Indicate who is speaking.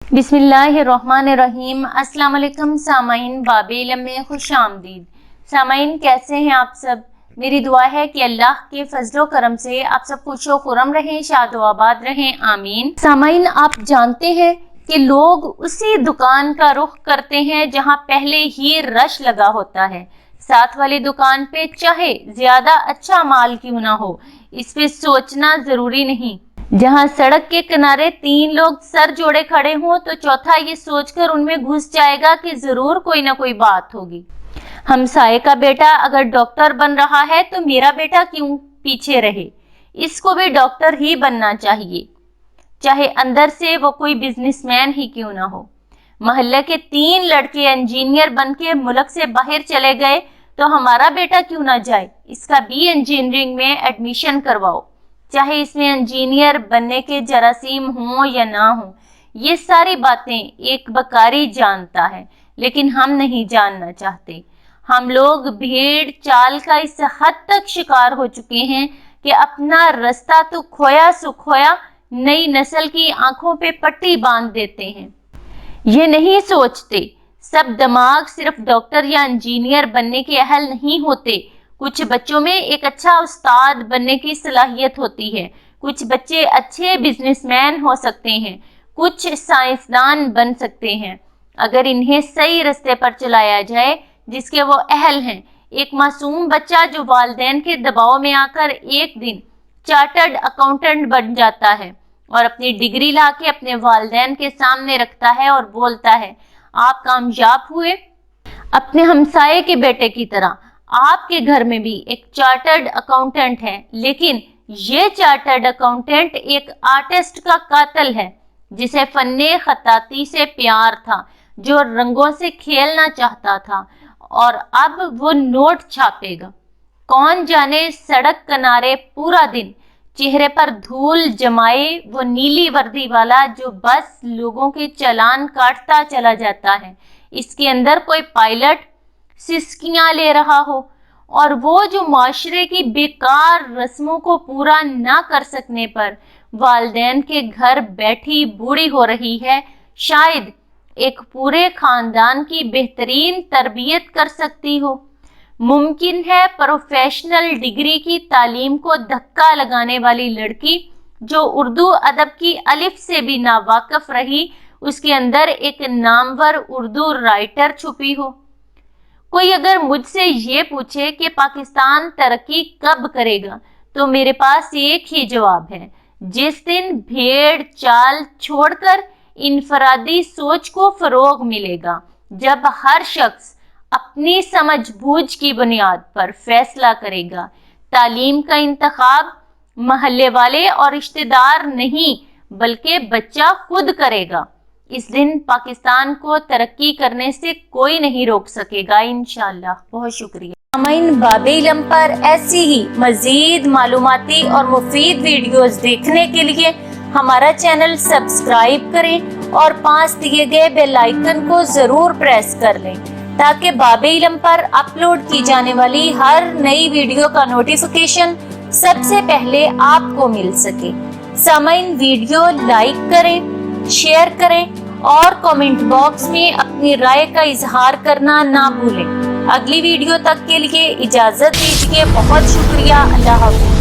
Speaker 1: बिस्मिल्लाहिर्रहमानिर्रहीम। अस्सलाम वालेकुम सामाइन, बाबे इल्म में खुश आमदीद। सामाइन, कैसे हैं आप सब? मेरी दुआ है कि अल्लाह के फजलो करम से आप सब खुशो खुरम रहें, शादो आबाद रहें, आमीन। सामाइन, आप जानते हैं कि लोग उसी दुकान का रुख करते हैं जहां पहले ही रश लगा होता है। साथ वाली दुकान पे चाहे ज्यादा अच्छा माल क्यों ना हो, इस पे सोचना जरूरी नहीं। जहां सड़क के किनारे 3 लोग सर जोड़े खड़े हों तो चौथा ये सोचकर उनमें घुस जाएगा कि जरूर कोई ना कोई बात होगी। हमसाये का बेटा अगर डॉक्टर बन रहा है तो मेरा बेटा क्यों पीछे रहे, इसको भी डॉक्टर ही बनना चाहिए, चाहे अंदर से वो कोई बिजनेसमैन ही क्यों ना हो। मोहल्ले के 3 लड़के इंजीनियर बन के मुल्क से बाहर चले गए तो हमारा बेटा क्यों ना जाए, इसका भी इंजीनियरिंग में एडमिशन करवाओ, चाहे इसमें इंजीनियर बनने के जरासीम हों या ना हो। ये सारी बातें एक बकारी जानता है, लेकिन हम नहीं जानना चाहते। हम लोग भीड़ चाल का इस हद तक शिकार हो चुके हैं कि अपना रास्ता तो खोया सो खोया, नई नस्ल की आंखों पे पट्टी बांध देते हैं। ये नहीं सोचते सब दिमाग सिर्फ डॉक्टर या इंजीनियर बनने के अहल नहीं होते। कुछ बच्चों में एक अच्छा उस्ताद बनने की सलाहियत होती है, कुछ बच्चे अच्छे बिजनेसमैन हो सकते हैं, कुछ साइंसदान बन सकते हैं अगर इन्हें सही रास्ते पर चलाया जाए जिसके वो अहल हैं। एक मासूम बच्चा जो वालिदैन के दबाव में आकर एक दिन चार्टर्ड अकाउंटेंट बन जाता है और अपनी डिग्री लाके अपने वालिदैन के सामने रखता है और बोलता है, आप कामयाब हुए। अपने हमसाये के बेटे की तरह आपके घर में भी एक चार्टर्ड अकाउंटेंट है, लेकिन ये चार्टर्ड अकाउंटेंट एक आर्टिस्ट का कातिल है जिसे फन्ने खताती से प्यार था, जो रंगों से खेलना चाहता था और अब वो नोट छापेगा। कौन जाने सड़क किनारे पूरा दिन चेहरे पर धूल जमाए वो नीली वर्दी वाला जो बस लोगों के चालान काटता चला जाता है, इसके अंदर कोई पायलट सिसकियां ले रहा हो, और वो जो माशरे की बेकार रस्मों को पूरा ना कर सकने पर वालिदैन के घर बैठी बूढ़ी हो रही है, शायद एक पूरे खानदान की बेहतरीन तरबियत कर सकती हो। मुमकिन है प्रोफेशनल डिग्री की तालीम को धक्का लगाने वाली लड़की जो उर्दू अदब की अलिफ से भी नावाकिफ रही, उसके अंदर एक नामवर उर्दू राइटर छुपी हो। कोई अगर मुझसे ये पूछे कि पाकिस्तान तरक्की कब करेगा तो मेरे पास एक ही जवाब है, जिस दिन भेड़ चाल छोड़कर इनफरादी सोच को फरोग मिलेगा, जब हर शख्स अपनी समझबूझ की बुनियाद पर फैसला करेगा। तालीम का इंतखाब महल्ले वाले और रिश्तेदार नहीं बल्कि बच्चा खुद करेगा। इस दिन पाकिस्तान को तरक्की करने से कोई नहीं रोक सकेगा, इंशाअल्लाह। बहुत शुक्रिया। सामाइन, बाबे इल्म पर ऐसी ही मजीद मालूमाती और मुफीद वीडियोस देखने के लिए हमारा चैनल सब्सक्राइब करें और पास दिए गए बेल आइकन को जरूर प्रेस कर लें ताकि बाबे इल्म पर अपलोड की जाने वाली हर नई वीडियो का नोटिफिकेशन सबसे पहले आपको मिल सके। सामाइन, वीडियो लाइक करें, शेयर करें और कमेंट बॉक्स में अपनी राय का इजहार करना ना भूलें। अगली वीडियो तक के लिए इजाजत दीजिए। बहुत शुक्रिया। अल्लाह हाफ़िज़।